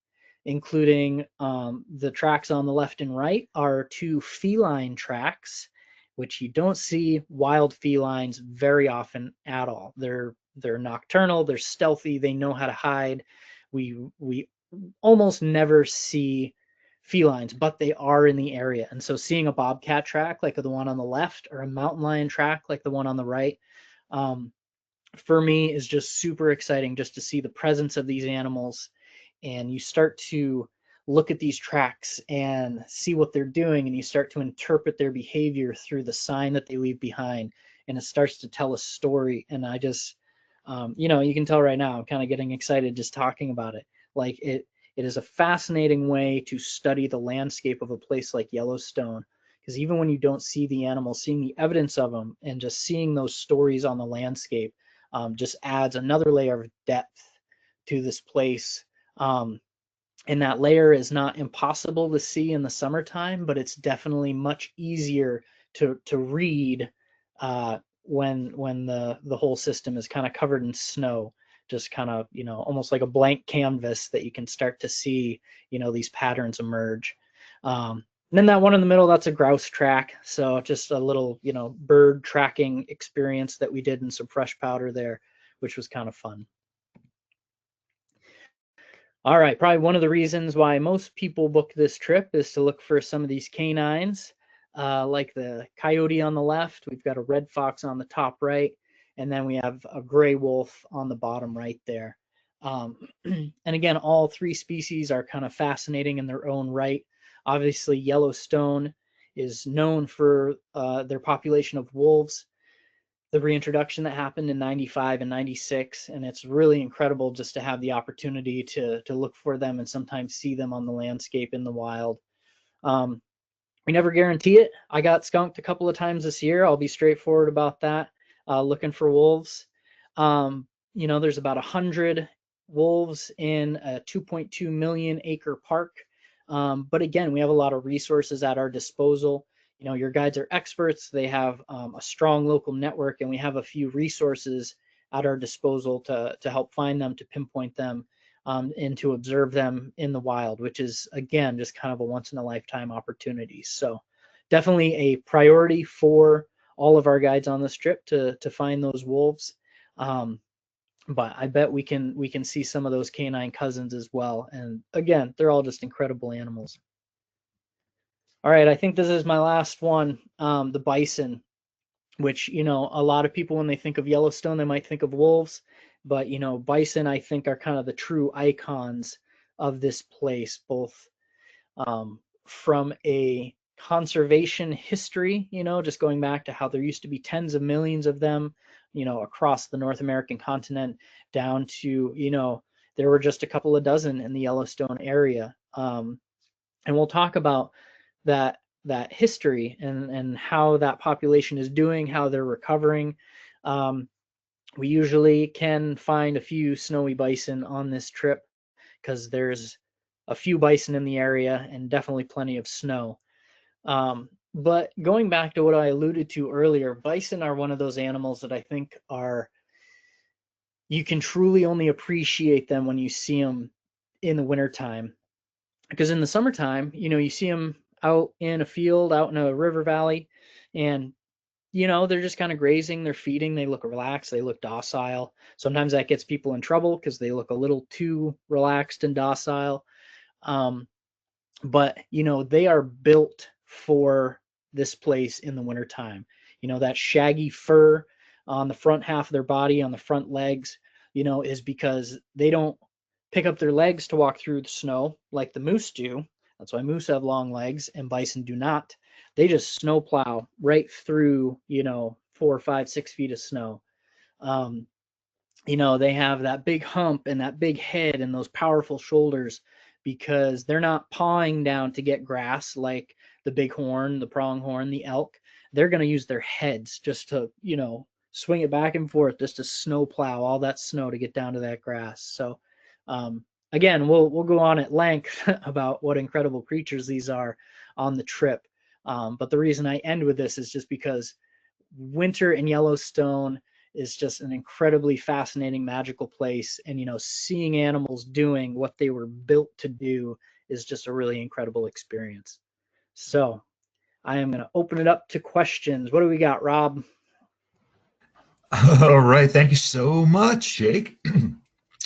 including the tracks on the left and right are two feline tracks, which you don't see wild felines very often at all. They're nocturnal, they're stealthy, they know how to hide. We almost never see felines, but they are in the area. And so seeing a bobcat track like the one on the left or a mountain lion track like the one on the right, for me is just super exciting just to see the presence of these animals. And you start to look at these tracks and see what they're doing, and you start to interpret their behavior through the sign that they leave behind, and it starts to tell a story. And I just, you can tell right now I'm kind of getting excited just talking about it. Like it is a fascinating way to study the landscape of a place like Yellowstone, because even when you don't see the animals, seeing the evidence of them and just seeing those stories on the landscape just adds another layer of depth to this place. And that layer is not impossible to see in the summertime, but it's definitely much easier to read when the whole system is kind of covered in snow, just kind of almost like a blank canvas that you can start to see these patterns emerge. And then that one in the middle, that's a grouse track. So just a little, bird tracking experience that we did in some fresh powder there, which was kind of fun. All right, probably one of the reasons why most people book this trip is to look for some of these canines, like the coyote on the left. We've got a red fox on the top right, and then we have a gray wolf on the bottom right there. And again, all three species are kind of fascinating in their own right. Obviously, Yellowstone is known for their population of wolves, the reintroduction that happened in 95 and 96, and it's really incredible just to have the opportunity to look for them and sometimes see them on the landscape in the wild. We never guarantee it. I got skunked a couple of times this year. I'll be straightforward about that, looking for wolves. There's about 100 wolves in a 2.2 million acre park. But again, we have a lot of resources at our disposal. Your guides are experts. They have a strong local network, and we have a few resources at our disposal to help find them, to pinpoint them, and to observe them in the wild, which is, again, just kind of a once in a lifetime opportunity. So definitely a priority for all of our guides on this trip to find those wolves. But I bet we can see some of those canine cousins as well. And again, they're all just incredible animals. All right, I think this is my last one, the bison, which, a lot of people, when they think of Yellowstone, they might think of wolves, but, bison, I think, are kind of the true icons of this place, both from a conservation history, just going back to how there used to be tens of millions of them, across the North American continent, down to, there were just a couple of dozen in the Yellowstone area. And we'll talk about that history and how that population is doing, how they're recovering. We usually can find a few snowy bison on this trip because there's a few bison in the area and definitely plenty of snow. But going back to what I alluded to earlier, bison are one of those animals that I think you can truly only appreciate them when you see them in the wintertime. Because in the summertime, you see them out in a field, out in a river valley, and they're just kind of grazing, they're feeding, they look relaxed, they look docile. Sometimes that gets people in trouble because they look a little too relaxed and docile. But they are built for this place in the wintertime. That shaggy fur on the front half of their body, on the front legs, is because they don't pick up their legs to walk through the snow like the moose do. That's why moose have long legs and bison do not. They just snow plow right through, 4, 5, 6 feet of snow. They have that big hump and that big head and those powerful shoulders because they're not pawing down to get grass like the bighorn, the pronghorn, the elk. They're going to use their heads just to, swing it back and forth, just to snow plow all that snow to get down to that grass. So, again, we'll go on at length about what incredible creatures these are on the trip. But the reason I end with this is just because winter in Yellowstone is just an incredibly fascinating, magical place. And, seeing animals doing what they were built to do is just a really incredible experience. So I am going to open it up to questions. What do we got, Rob? All right. Thank you so much, Jake.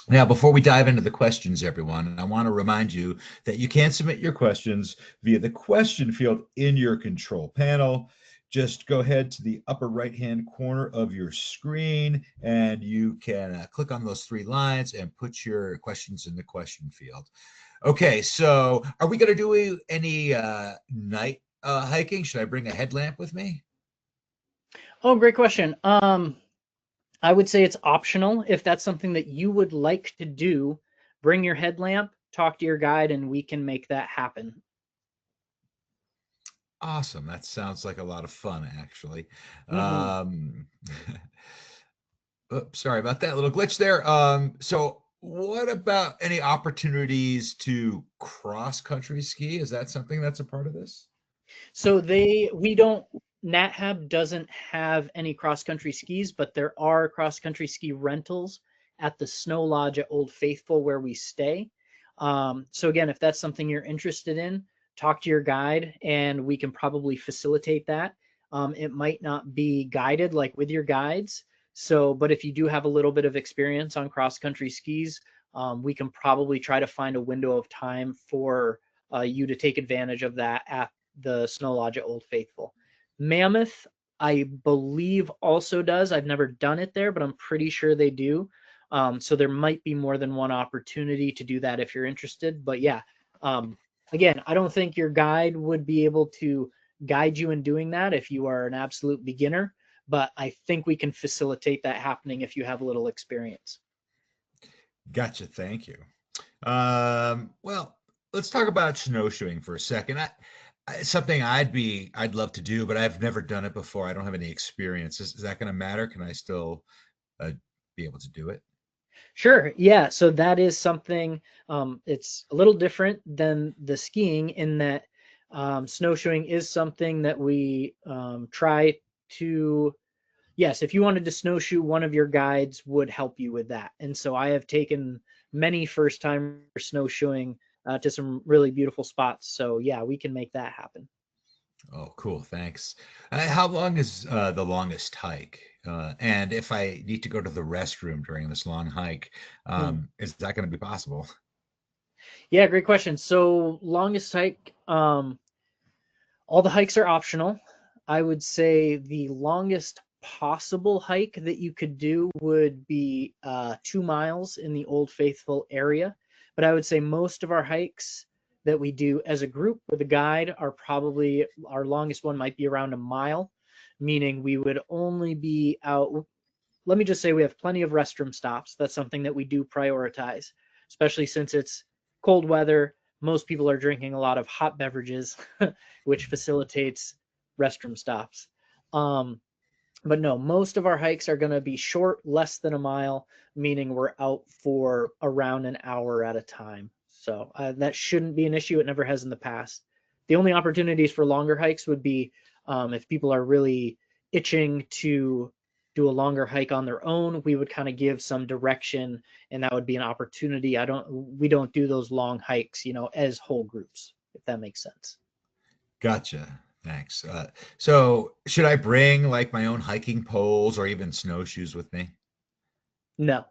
Now, before we dive into the questions, everyone, I want to remind you that you can submit your questions via the question field in your control panel. Just go ahead to the upper right-hand corner of your screen, and you can click on those 3 lines and put your questions in the question field. Okay, so are we going to do any night hiking? Should I bring a headlamp with me? Oh, great question. I would say it's optional. If that's something that you would like to do, bring your headlamp, talk to your guide, and we can make that happen. Awesome. That sounds like a lot of fun, actually. Mm-hmm. Oops, sorry about that little glitch there. So what about any opportunities to cross-country ski? Is that something that's a part of this? So we don't, NatHab doesn't have any cross-country skis, but there are cross-country ski rentals at the Snow Lodge at Old Faithful where we stay. So again, if that's something you're interested in, talk to your guide, and we can probably facilitate that. It might not be guided like with your guides. So, but if you do have a little bit of experience on cross country skis, we can probably try to find a window of time for you to take advantage of that at the Snow Lodge at Old Faithful. Mammoth, I believe, also does. I've never done it there, but I'm pretty sure they do. So there might be more than one opportunity to do that if you're interested. But yeah, again, I don't think your guide would be able to guide you in doing that if you are an absolute beginner, but I think we can facilitate that happening if you have a little experience. Gotcha. Thank you. Well, let's talk about snowshoeing for a second. Something I'd love to do, but I've never done it before. I don't have any experience. Is that going to matter? Can I still be able to do it? Sure. Yeah. So that is something, it's a little different than the skiing in that snowshoeing is something that we try to, yes, if you wanted to snowshoe, one of your guides would help you with that. And so I have taken many first time snowshoeing to some really beautiful spots. So yeah, we can make that happen. Oh, cool. Thanks. How long is the longest hike? And if I need to go to the restroom during this long hike, Hmm. is that going to be possible? Yeah, great question. So longest hike, all the hikes are optional. I would say the longest possible hike that you could do would be 2 miles in the Old Faithful area. But I would say most of our hikes that we do as a group with a guide are probably our longest one might be around a mile, meaning we would only be out. Let me just say we have plenty of restroom stops. That's something that we do prioritize, especially since it's cold weather. Most people are drinking a lot of hot beverages, which facilitates restroom stops. Um, but no, most of our hikes are going to be short, less than a mile, meaning we're out for around an hour at a time. So that shouldn't be an issue. It never has in the past. The only opportunities for longer hikes would be if people are really itching to do a longer hike on their own. We would kind of give some direction, and that would be an opportunity. We don't do those long hikes, as whole groups, if that makes sense. Gotcha. Thanks. So should I bring like my own hiking poles or even snowshoes with me? No,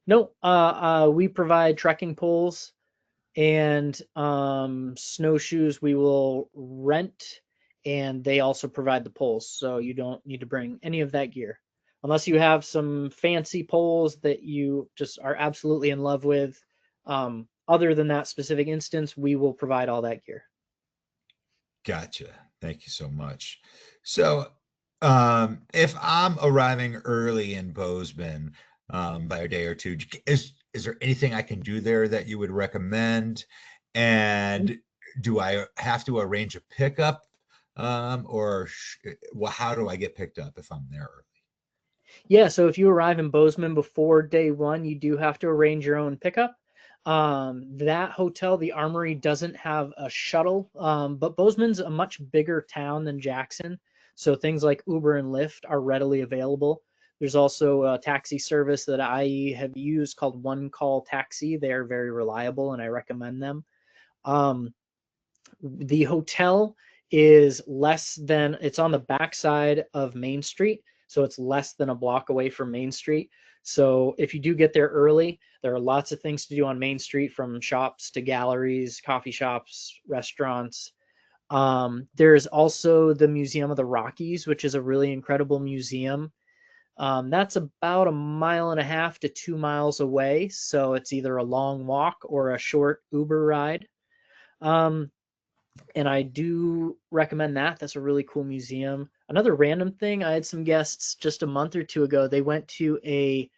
no. We provide trekking poles and snowshoes we will rent, and they also provide the poles, so you don't need to bring any of that gear unless you have some fancy poles that you just are absolutely in love with. Other than that specific instance, we will provide all that gear. Gotcha. Thank you so much. So, if I'm arriving early in Bozeman, by a day or two, is there anything I can do there that you would recommend? And do I have to arrange a pickup, or well, how do I get picked up if I'm there early? Yeah, so if you arrive in Bozeman before day one, you do have to arrange your own pickup. That hotel, the Armory, doesn't have a shuttle, but Bozeman's a much bigger town than Jackson, so things like Uber and Lyft are readily available. There's also a taxi service that I have used called One Call Taxi. They are very reliable, and I recommend them. Um, the hotel is it's on the backside of Main Street, so it's less than a block away from Main Street. So if you do get there early, there are lots of things to do on Main Street, from shops to galleries, coffee shops, restaurants. There's also the Museum of the Rockies, which is a really incredible museum. That's about a mile and a half to 2 miles away, so it's either a long walk or a short Uber ride. Um, and I do recommend that. That's a really cool museum. Another random thing, I had some guests just a month or two ago. They went to I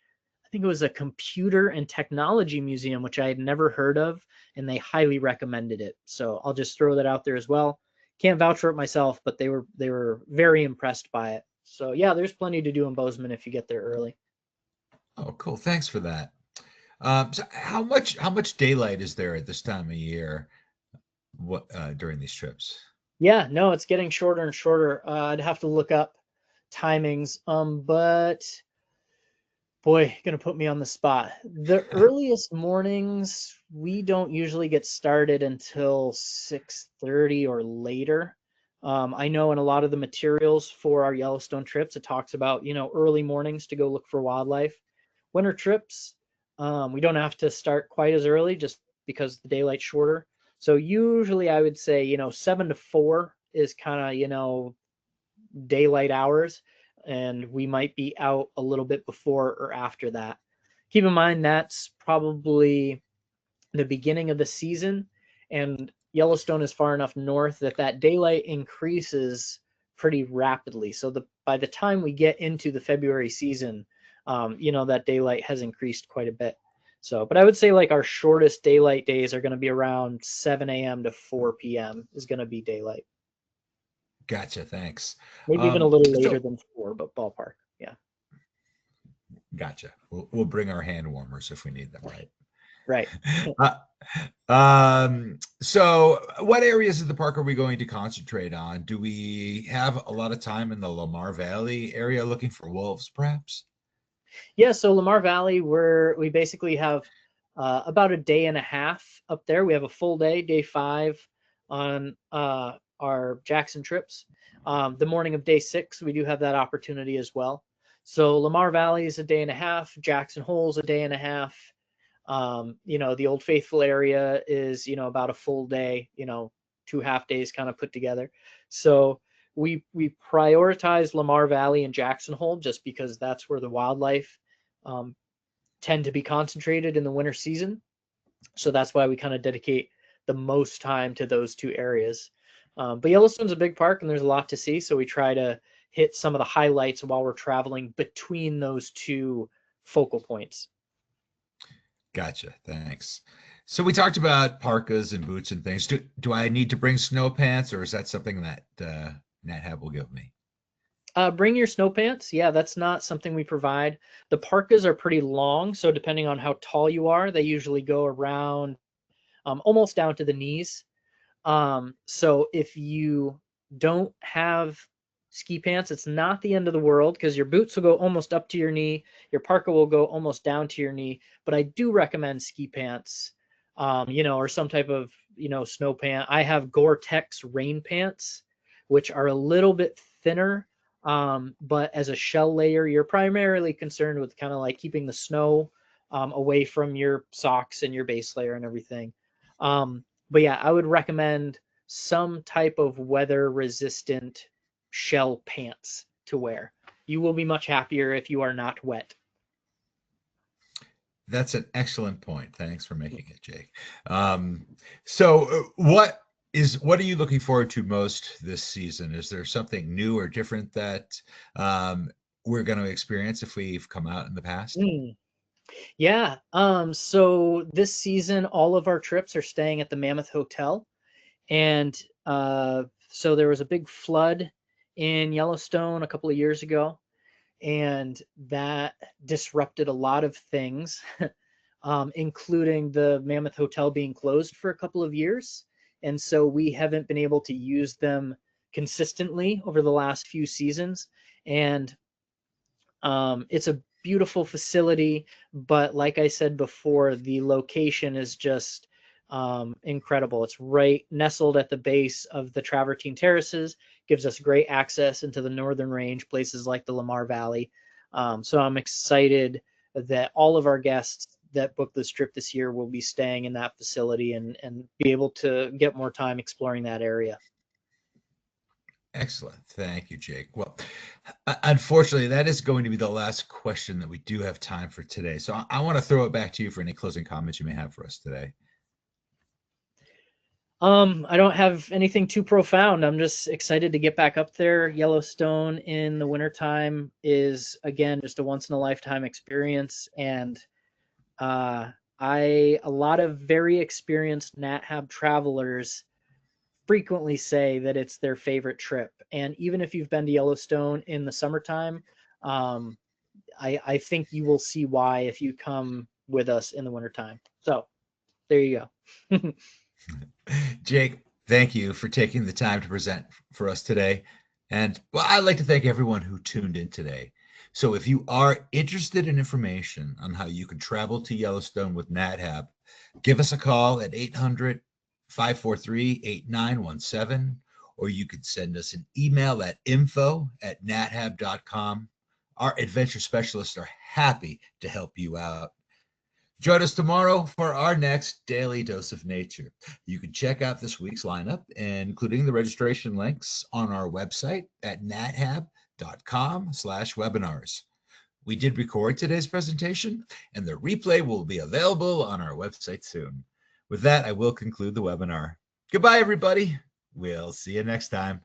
think it was a computer and technology museum, which I had never heard of, and they highly recommended it. So I'll just throw that out there as well. Can't vouch for it myself, but they were very impressed by it. So yeah, there's plenty to do in Bozeman if you get there early. Oh, cool. Thanks for that. So how much daylight is there at this time of year? What during these trips? Yeah, no, it's getting shorter and shorter. I'd have to look up timings, but Boy, gonna put me on the spot. The earliest mornings, we don't usually get started until 6:30 or later. I know in a lot of the materials for our Yellowstone trips, it talks about, early mornings to go look for wildlife. Winter trips, we don't have to start quite as early just because the daylight's shorter. So usually I would say, 7 to 4 is kind of, daylight hours, and we might be out a little bit before or after that. Keep in mind that's probably the beginning of the season, and Yellowstone is far enough north that that daylight increases pretty rapidly. So by the time we get into the February season, that daylight has increased quite a bit. So, but I would say like our shortest daylight days are going to be around 7 a.m. to 4 p.m. is going to be daylight. Gotcha. Thanks. Maybe even a little later So than 4, but ballpark. Yeah. gotcha. We'll bring our hand warmers if we need them, right? Right. So what areas of the park are we going to concentrate on? Do we have a lot of time in the Lamar Valley area looking for wolves, perhaps? Yeah, so Lamar Valley, we basically have about a day and a half up there. We have a full day, day 5 on our Jackson trips. The morning of day 6, we do have that opportunity as well. So Lamar Valley is a day and a half, Jackson Hole's a day and a half. The Old Faithful area is, about a full day, 2 half days kind of put together. So we prioritize Lamar Valley and Jackson Hole just because that's where the wildlife tend to be concentrated in the winter season. So that's why we kind of dedicate the most time to those 2 areas. But Yellowstone's a big park and there's a lot to see. So we try to hit some of the highlights while we're traveling between those 2 focal points. Gotcha. Thanks. So we talked about parkas and boots and things. Do I need to bring snow pants, or is that something that NatHab will give me? Bring your snow pants. Yeah, that's not something we provide. The parkas are pretty long, so depending on how tall you are, they usually go around almost down to the knees. So if you don't have ski pants, it's not the end of the world because your boots will go almost up to your knee. Your parka will go almost down to your knee. But I do recommend ski pants, or some type of, snow pant. I have Gore-Tex rain pants, which are a little bit thinner. But as a shell layer, you're primarily concerned with kind of like keeping the snow away from your socks and your base layer and everything. But yeah, I would recommend some type of weather resistant shell pants to wear. You will be much happier if you are not wet. That's an excellent point. Thanks for making it, Jake. So what are you looking forward to most this season? Is there something new or different that we're going to experience if we've come out in the past? Yeah. So this season, all of our trips are staying at the Mammoth Hotel. And so there was a big flood in Yellowstone a couple of years ago, and that disrupted a lot of things, including the Mammoth Hotel being closed for a couple of years. And so we haven't been able to use them consistently over the last few seasons. And it's a beautiful facility, but like I said before, the location is just incredible. It's right nestled at the base of the Travertine Terraces, gives us great access into the northern range, places like the Lamar Valley. So I'm excited that all of our guests that booked this trip this year will be staying in that facility and be able to get more time exploring that area. Excellent. Thank you, Jake. Well, unfortunately, that is going to be the last question that we do have time for today. So I want to throw it back to you for any closing comments you may have for us today. I don't have anything too profound. I'm just excited to get back up there. Yellowstone in the wintertime is, again, just a once in a lifetime experience. And a lot of very experienced NatHab travelers frequently say that it's their favorite trip. And even if you've been to Yellowstone in the summertime, I think you will see why if you come with us in the wintertime. So there you go. Jake, thank you for taking the time to present for us today. And well, I'd like to thank everyone who tuned in today. So if you are interested in information on how you can travel to Yellowstone with NatHab, give us a call at 800-543-8917, or you could send us an email at info@nathab.com. Our adventure specialists are happy to help you out. Join us tomorrow for our next Daily Dose of Nature. You can check out this week's lineup, including the registration links, on our website at nathab.com/webinars. We did record today's presentation, and the replay will be available on our website soon. With that, I will conclude the webinar. Goodbye, everybody. We'll see you next time.